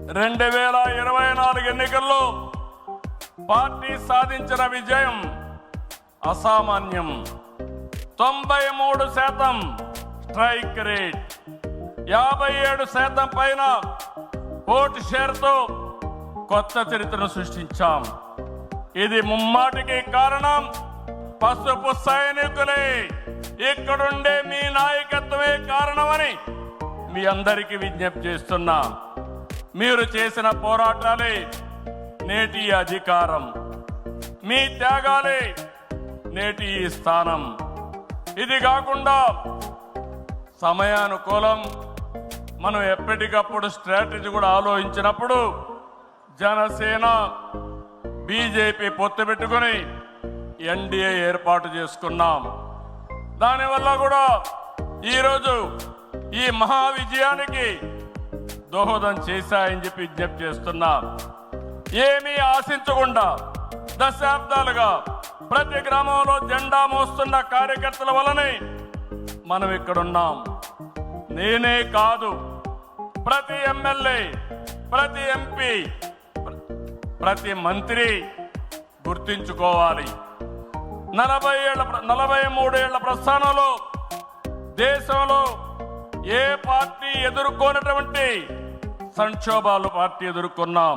2024 ఎన్నికల్లో పార్టీ సాధించిన విజయం అసామాన్యం. 93% స్ట్రైక్ రేట్, 57% పైన ఓటు షేర్తో కొత్త చరిత్రను సృష్టించాం. ఇది ముమ్మాటికి కారణం పసుపు సైనికులే, ఇక్కడుండే మీ నాయకత్వమే కారణమని మీ అందరికీ విజ్ఞప్తి చేస్తున్నా. మీరు చేసిన పోరాటాలే నేటి అధికారం, మీ త్యాగాలే నేటి ఈ స్థానం. ఇది కాకుండా సమయానుకూలం మనం ఎప్పటికప్పుడు స్ట్రాటజీ కూడా ఆలోచించినప్పుడు జనసేన బీజేపీ పొత్తు పెట్టుకుని ఎన్డీఏ ఏర్పాటు చేసుకున్నాం. దానివల్ల కూడా ఈరోజు ఈ మహా విజయానికి దోహదం చేశాయని చెప్పి విజ్ఞప్తి చేస్తున్నా. ఏమీ ఆశించకుండా దశాబ్దాలుగా ప్రతి గ్రామంలో జెండా మోస్తున్న కార్యకర్తల వల్లనే మనం ఇక్కడున్నాం. నేనే కాదు, ప్రతి ఎమ్మెల్యే, ప్రతి ఎంపీ, ప్రతి మంత్రి గుర్తించుకోవాలి. 43 ఏళ్ల ప్రస్థానంలో దేశంలో ఏ పార్టీ ఎదుర్కొన్నటువంటి సంక్షోభాలు పార్టీ ఎదుర్కొన్నాం.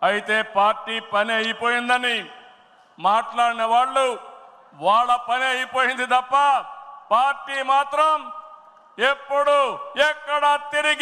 అయితే పార్టీ పని అయిపోయిందని మాట్లాడిన వాళ్ళు వాళ్ళ పని అయిపోయింది తప్ప పార్టీ మాత్రం ఎప్పుడు ఎక్కడ తిరిగి